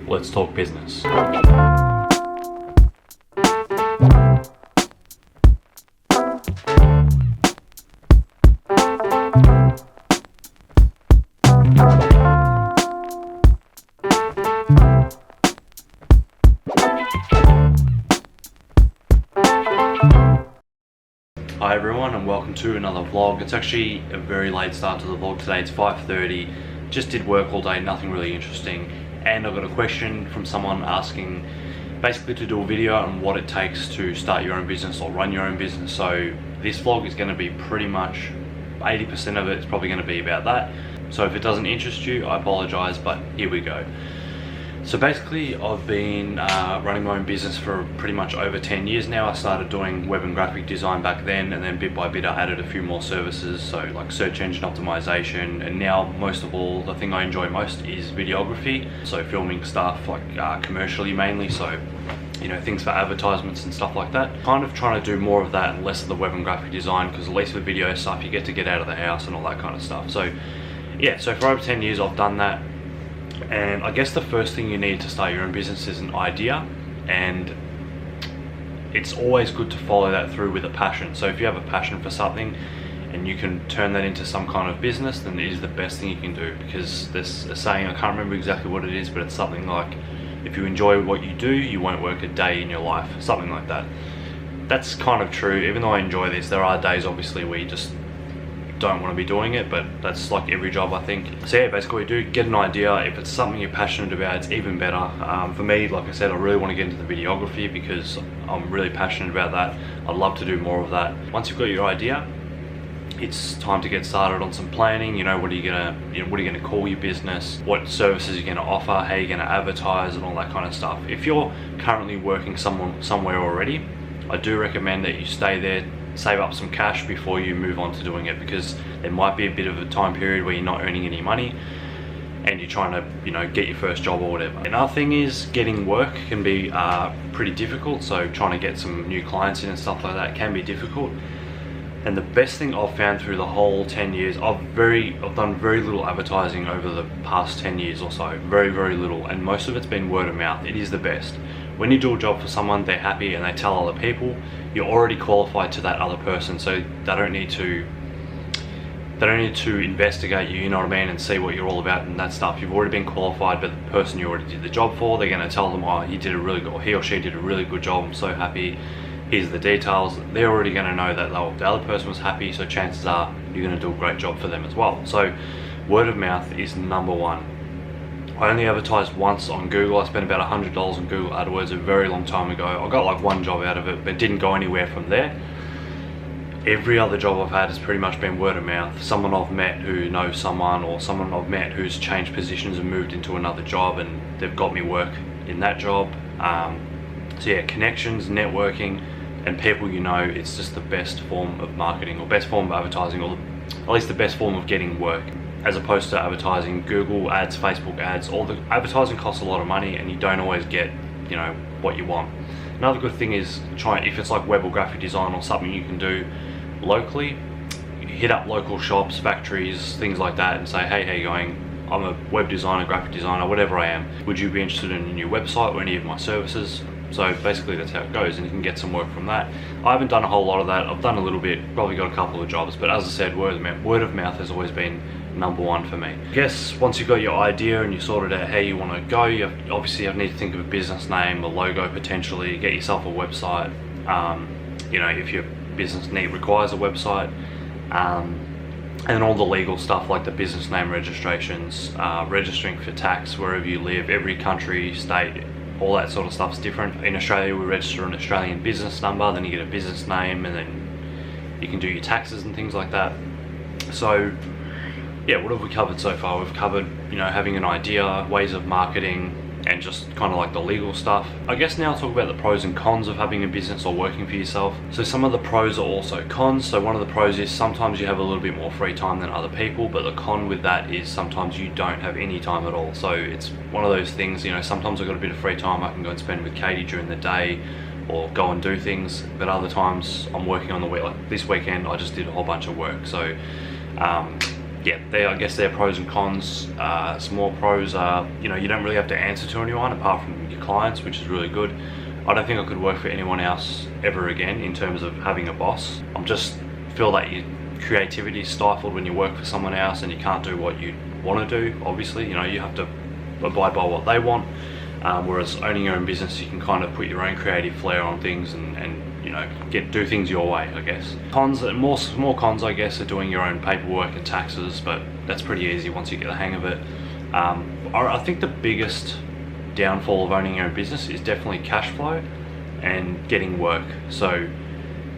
Let's talk business. Hi everyone and welcome to another vlog. It's actually a very late start to the vlog today. It's 5:30. Just did work all day, nothing really interesting. And I've got a question from someone asking basically to do a video on what it takes to start your own business or run your own business. So this vlog is going to be pretty much 80% of it is probably going to be about that. So if it doesn't interest you, I apologize, but here we go. So basically I've been running my own business for pretty much over 10 years now. I started doing web and graphic design back then, and then bit by bit I added a few more services, so like search engine optimization, and now most of all the thing I enjoy most is videography, so filming stuff like commercially mainly, so you know, things for advertisements and stuff like that. Kind of trying to do more of that and less of the web and graphic design, because at least with video stuff you get to get out of the house and all that kind of stuff. So yeah, so for over 10 years I've done that. And I guess the first thing you need to start your own business is an idea, and it's always good to follow that through with a passion. So if you have a passion for something and you can turn that into some kind of business, then it is the best thing you can do, because there's a saying, I can't remember exactly what it is, but it's something like, if you enjoy what you do, you won't work a day in your life, something like that. That's kind of true. Even though I enjoy this, there are days obviously where you just don't want to be doing it, but that's like every job, I think. So yeah, basically what you do, get an idea. If it's something you're passionate about, it's even better. For me, like I said, I really want to get into the videography because I'm really passionate about that. I'd love to do more of that. Once you've got your idea, it's time to get started on some planning. You know, what are you gonna call your business, what services you're gonna offer, how you're gonna advertise, and all that kind of stuff. If you're currently working somewhere already, I do recommend that you stay there, save up some cash before you move on to doing it, because there might be a bit of a time period where you're not earning any money and you're trying to, you know, get your first job or whatever. Another thing is getting work can be pretty difficult, so trying to get some new clients in and stuff like that can be difficult. And the best thing I've found through the whole 10 years, I've done very little advertising over the past 10 years or so, very little, and most of it's been word of mouth. It is the best. When you do a job for someone, they're happy and they tell other people, you're already qualified to that other person, so they don't need to investigate you, you know what I mean, and see what you're all about and that stuff. You've already been qualified by the person you already did the job for. They're going to tell them, oh, he or she did a really good job, I'm so happy, here's the details. They're already going to know that the other person was happy, so chances are you're going to do a great job for them as well. So word of mouth is number one. I only advertised once on Google. I spent about $100 on Google AdWords a very long time ago. I got like one job out of it, but didn't go anywhere from there. Every other job I've had has pretty much been word of mouth. Someone I've met who knows someone, or someone I've met who's changed positions and moved into another job, and they've got me work in that job. So yeah, connections, networking, and people you know, it's just the best form of marketing, or best form of advertising, or at least the best form of getting work, as opposed to advertising. Google ads, Facebook ads, all the advertising costs a lot of money, and you don't always get, you know, what you want. Another good thing is if it's like web or graphic design or something you can do locally, you hit up local shops, factories, things like that, and say, hey, how you going? I'm a web designer, graphic designer, whatever I am. Would you be interested in a new website or any of my services? So basically that's how it goes, and you can get some work from that. I haven't done a whole lot of that. I've done a little bit, probably got a couple of jobs, but as I said, word of mouth has always been number one for me. I guess once you've got your idea and you sorted out how you want to go, you obviously need to think of a business name, a logo potentially, get yourself a website. You know, if your business requires a website, and all the legal stuff like the business name registrations, registering for tax wherever you live, every country, state, all that sort of stuff's different. In Australia, we register an Australian business number, then you get a business name, and then you can do your taxes and things like that. So yeah, what have we covered so far? We've covered, you know, having an idea, ways of marketing, and just kind of like the legal stuff. I guess now I'll talk about the pros and cons of having a business or working for yourself. So some of the pros are also cons. So one of the pros is sometimes you have a little bit more free time than other people, but the con with that is sometimes you don't have any time at all. So it's one of those things, you know, sometimes I've got a bit of free time I can go and spend with Katie during the day, or go and do things, but other times I'm working on the week. Like this weekend I just did a whole bunch of work. So yeah, I guess they're pros and cons. Some more pros are, you know, you don't really have to answer to anyone apart from your clients, which is really good. I don't think I could work for anyone else ever again in terms of having a boss. I just feel that your creativity is stifled when you work for someone else and you can't do what you want to do. Obviously, you know, you have to abide by what they want. Whereas owning your own business, you can kind of put your own creative flair on things and you know, do things your way, I guess. Cons, more cons, I guess, are doing your own paperwork and taxes, but that's pretty easy once you get the hang of it. I think the biggest downfall of owning your own business is definitely cash flow and getting work. So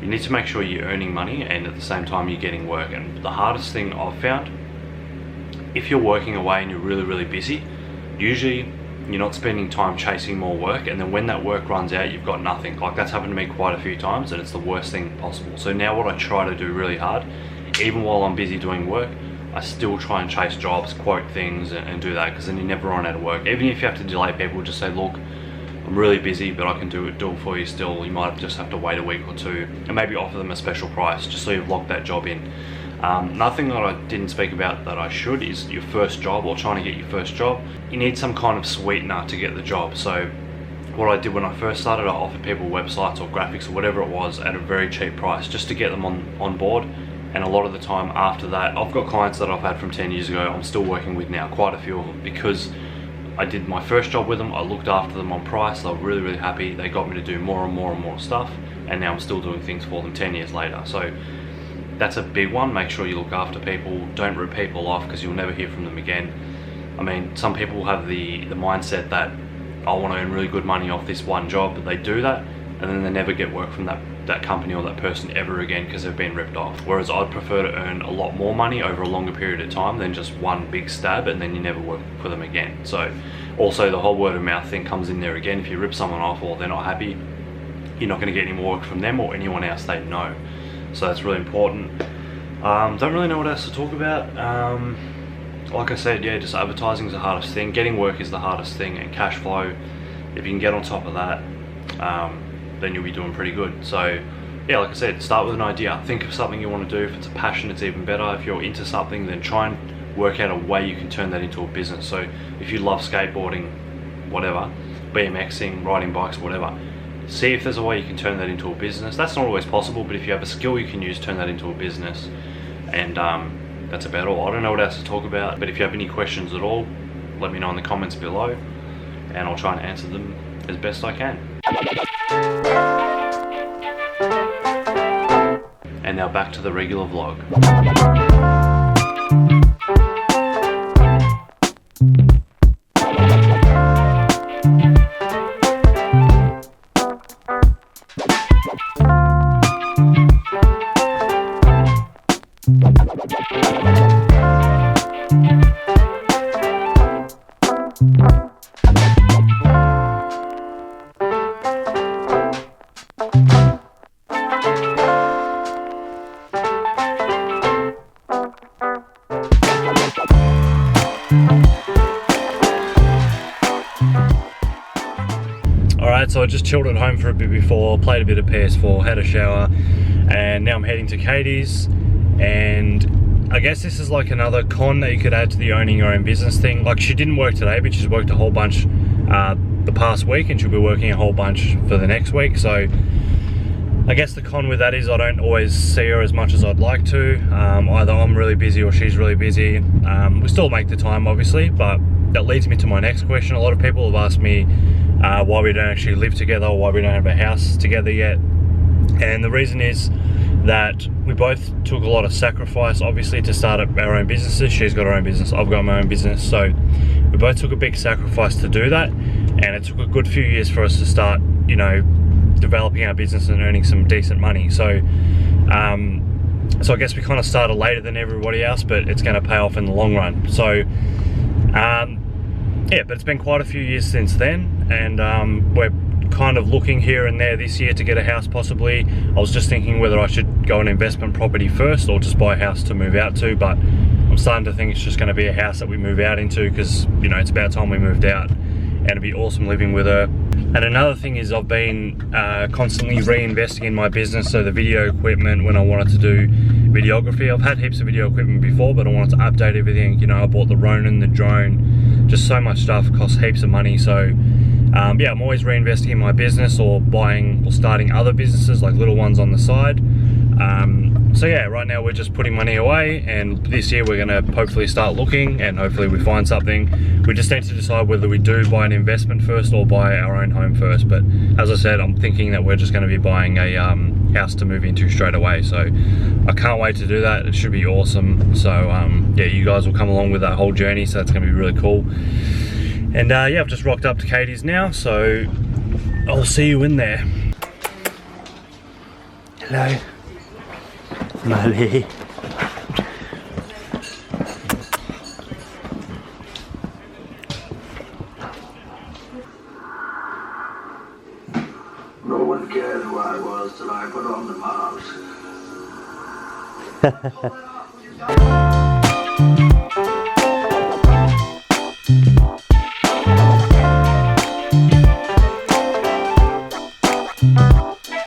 you need to make sure you're earning money and at the same time you're getting work. And the hardest thing I've found, if you're working away and you're really busy, usually you're not spending time chasing more work, and then when that work runs out, you've got nothing. Like, that's happened to me quite a few times, and it's the worst thing possible. So now what I try to do really hard, even while I'm busy doing work, I still try and chase jobs, quote things, and do that, because then you never run out of work. Even if you have to delay people, just say, look, I'm really busy, but I can do it for you still. You might just have to wait a week or two, and maybe offer them a special price, just so you've locked that job in. Nothing that I didn't speak about that I should is your first job, or trying to get your first job. You need some kind of sweetener to get the job. So what I did when I first started, I offered people websites or graphics or whatever it was at a very cheap price, just to get them on board. And a lot of the time after that, I've got clients that I've had from 10 years ago I'm still working with now, quite a few of them, because I did my first job with them, I looked after them on price, they were really happy, they got me to do more and more stuff, and now I'm still doing things for them 10 years later. So that's a big one. Make sure you look after people. Don't rip people off, because you'll never hear from them again. I mean, some people have the mindset that I want to earn really good money off this one job, but they do that and then they never get work from that company or that person ever again because they've been ripped off. Whereas I'd prefer to earn a lot more money over a longer period of time than just one big stab and then you never work for them again. So also the whole word of mouth thing comes in there again. If you rip someone off or they're not happy, you're not going to get any more work from them or anyone else they know. So that's really important. Don't really know what else to talk about. Like I said, yeah, just advertising is the hardest thing. Getting work is the hardest thing, and cash flow, if you can get on top of that, then you'll be doing pretty good. So yeah, like I said, start with an idea. Think of something you want to do. If it's a passion, it's even better. If you're into something, then try and work out a way you can turn that into a business. So if you love skateboarding, whatever, BMXing, riding bikes, whatever, see if there's a way you can turn that into a business. That's not always possible, but if you have a skill you can use, turn that into a business. And that's about all. I don't know what else to talk about, but if you have any questions at all, let me know in the comments below and I'll try and answer them as best I can. And now back to the regular vlog. So I just chilled at home for a bit before, played a bit of PS4, had a shower, and now I'm heading to Katie's. And I guess this is like another con that you could add to the owning your own business thing. Like, she didn't work today, but she's worked a whole bunch the past week, and she'll be working a whole bunch for the next week. So I guess the con with that is I don't always see her as much as I'd like to. Either I'm really busy or she's really busy. We still make the time, obviously, but that leads me to my next question. A lot of people have asked me why we don't actually live together, or why we don't have a house together yet. And the reason is that we both took a lot of sacrifice, obviously, to start up our own businesses. She's got her own business, I've got my own business. So we both took a big sacrifice to do that. And it took a good few years for us to start, you know, developing our business and earning some decent money. So I guess we kind of started later than everybody else, but it's going to pay off in the long run. So yeah, but it's been quite a few years since then, and we're kind of looking here and there this year to get a house possibly. I was just thinking whether I should go an investment property first or just buy a house to move out to, but I'm starting to think it's just going to be a house that we move out into, because, you know, it's about time we moved out, and it'd be awesome living with her. And another thing is I've been constantly reinvesting in my business, so the video equipment when I wanted to do videography. I've had heaps of video equipment before, but I wanted to update everything. You know, I bought the Ronin, the drone, just so much stuff, costs heaps of money. So yeah, I'm always reinvesting in my business or buying or starting other businesses, like little ones on the side. So yeah, right now we're just putting money away, and this year we're gonna hopefully start looking, and hopefully we find something. We just need to decide whether we do buy an investment first or buy our own home first. But as I said, I'm thinking that we're just gonna be buying a house to move into straight away. So I can't wait to do that. It should be awesome. So yeah, you guys will come along with that whole journey, so that's gonna be really cool. And yeah, I've just rocked up to Katie's now, so I'll see you in there. Hello. Molly. No one cared who I was till I put on the mask.